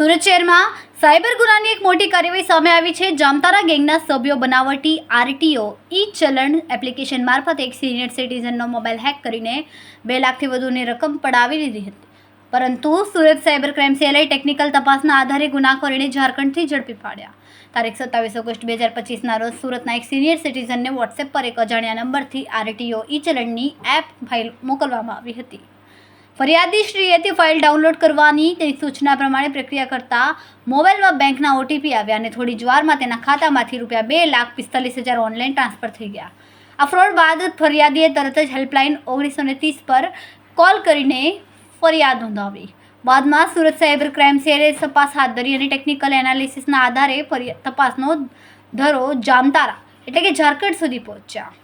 સુરત શહેરમાં સાયબર ગુનાની એક મોટી કાર્યવાહી સામે આવી છે. જામતારા ગેંગના સભ્યો બનાવટી આરટીઓ ઈ ચલણ એપ્લિકેશન મારફતે એક સિનિયર સિટીઝનનો મોબાઈલ હેક કરીને 2 લાખથી વધુની રકમ પડાવી લીધી હતી. પરંતુ સુરત સાયબર ક્રાઇમ સેલે ટેકનિકલ તપાસના આધારે ગુનાખોરીને ઝારખંડથી ઝડપી પાડ્યા. તારીખ 27 ઓગસ્ટ 2025ના રોજ સુરતના એક સિનિયર સિટીઝનને વોટ્સએપ પર એક અજાણ્યા નંબરથી આરટીઓ ઈ ચલણની એપ ફાઇલ મોકલવામાં આવી હતી. ફરિયાદીશ્રીએ તે ફાઇલ ડાઉનલોડ કરવાની તેની સૂચના પ્રમાણે પ્રક્રિયા કરતા મોબાઈલમાં બેંકના ઓટીપી આવ્યા અને થોડી જ વારમાં તેના ખાતામાંથી ₹2,45,000 ઓનલાઈન ટ્રાન્સફર થઈ ગયા. આ ફ્રોડ બાદ ફરિયાદીએ તરત જ હેલ્પલાઇન 1930 પર કોલ કરીને ફરિયાદ નોંધાવી. બાદમાં સુરત સાયબર ક્રાઇમ સેલે તપાસ હાથ ધરી અને ટેકનિકલ એનાલિસિસના આધારે તપાસનો ધરો જામતારા એટલે કે ઝારખંડ સુધી પહોંચ્યા.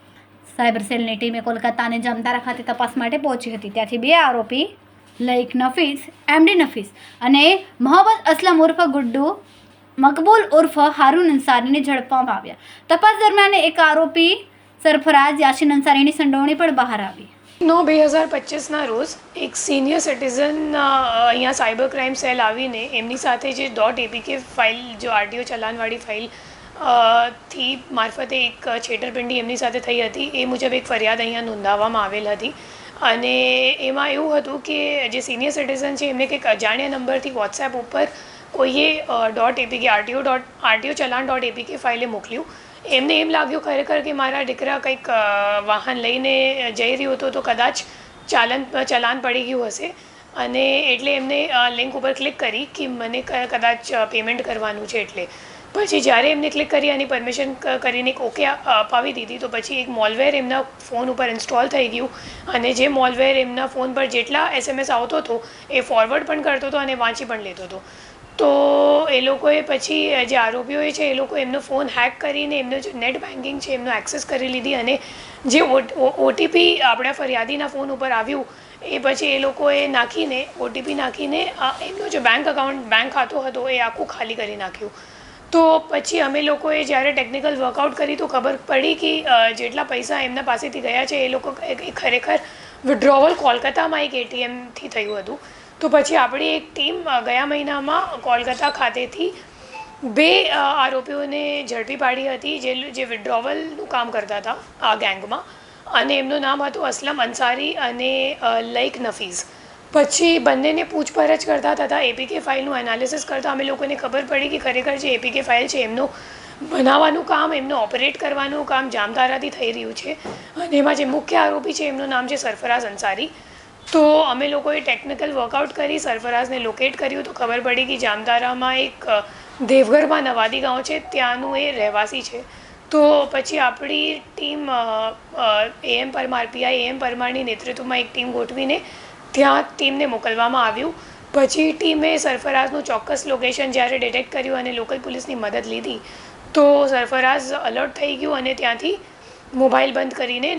સાયબર સેલની ટીમે કોલકાતા અને જામતારા ખાતે તપાસ માટે પહોંચી હતી. ત્યાંથી 2 આરોપી લઈક નફીસ એમડી નફીસ અને મોહમ્મદ અસલમ ઉર્ફ ગુડ્ડુ મકબૂલ ઉર્ફ હારૂન અંસારીને ઝડપવામાં આવ્યા. તપાસ દરમિયાન એક આરોપી સરફરાઝ યાસીન અંસારીની સંડોવણી પણ બહાર આવી. 9/2025ના રોજ એક સિનિયર સિટીઝન અહીંયા સાયબર ક્રાઇમ સેલ આવીને એમની સાથે જે .apk ફાઇલ જો આરટીઓ ચલાનવાળી ફાઇલ થી મારફતે એક છેતરપિંડી એમની સાથે થઈ હતી. એ મુજબ એક ફરિયાદ અહીંયા નોંધાવવામાં આવેલ હતી અને એમાં એવું હતું કે જે સિનિયર સિટીઝન છે એમને કંઈક અજાણ્યા નંબરથી વોટ્સએપ ઉપર કોઈએ .apk આરટીઓ ચલાન .apk ફાઇલે મોકલ્યું. એમને એમ લાગ્યું ખરેખર કે મારા દીકરા કંઈક વાહન લઈને જઈ રહ્યો હતો તો કદાચ ચલાન પડી ગયું હશે અને એટલે એમને લિંક ઉપર ક્લિક કરી કે મને કદાચ પેમેન્ટ કરવાનું છે. એટલે પછી જ્યારે એમને ક્લિક કરી અને પરમિશન કરીને એક ઓકે અપાવી દીધી તો પછી એક મોલવેર એમના ફોન ઉપર ઇન્સ્ટોલ થઈ ગયું અને જે મોલવેર એમના ફોન પર જેટલા SMS આવતો હતો એ ફોરવર્ડ પણ કરતો હતો અને વાંચી પણ લેતો હતો. તો એ લોકોએ પછી જે આરોપીઓએ છે એ લોકો એમનો ફોન હેક કરીને એમનો જે નેટ બેન્કિંગ છે એમનો એક્સેસ કરી લીધી અને જે ઓટીપી આપણા ફરિયાદીના ફોન ઉપર આવ્યું એ પછી એ લોકોએ નાખીને ઓટીપી નાખીને એમનો જે બેંક ખાતું હતો એ આખું ખાલી કરી નાખ્યું. તો પછી અમે લોકોએ જ્યારે ટેકનિકલ વર્કઆઉટ કરી તો ખબર પડી કે જેટલા પૈસા એમના પાસેથી ગયા છે એ લોકો ખરેખર વિડ્રોવલ કોલકાતામાં એક એટીએમથી થયું હતું. તો પછી આપણી એક ટીમ ગયા મહિનામાં કોલકાતા ખાતેથી 2 આરોપીઓને ઝડપી પાડી હતી જે વિડ્રોવલનું કામ કરતા હતા આ ગેંગમાં અને એમનું નામ હતું અસલમ અંસારી અને લઈક નફીસ. પછી બંનેને પૂછપરછ કરતા તથા એપીકે ફાઇલનું એનાલિસિસ કરતાં અમે લોકોને ખબર પડી કે ખરેખર જે એપીકે ફાઇલ છે એમનું બનાવવાનું કામ એમનું ઓપરેટ કરવાનું કામ જામતારાથી થઈ રહ્યું છે અને એમાં જે મુખ્ય આરોપી છે એમનું નામ છે સરફરાઝ અંસારી. તો અમે લોકોએ ટેકનિકલ વર્કઆઉટ કરી સરફરાઝને લોકેટ કર્યું તો ખબર પડી કે જામતારામાં એક દેવઘરમાં નવાદી ગાંવ છે ત્યાંનું એ રહેવાસી છે. તો પછી આપણી team AM Parmar PI AM પરમારની નેતૃત્વમાં એક ટીમ ગોઠવીને ત્યાં ટીમને મોકલવામાં આવ્યું. પછી ટીમે સરફરાઝનું ચોક્કસ લોકેશન જ્યારે ડિટેક્ટ કર્યું અને લોકલ પોલીસની મદદ લીધી તો સરફરાઝ અલર્ટ થઈ ગયું અને ત્યાંથી મોબાઈલ બંધ કરીને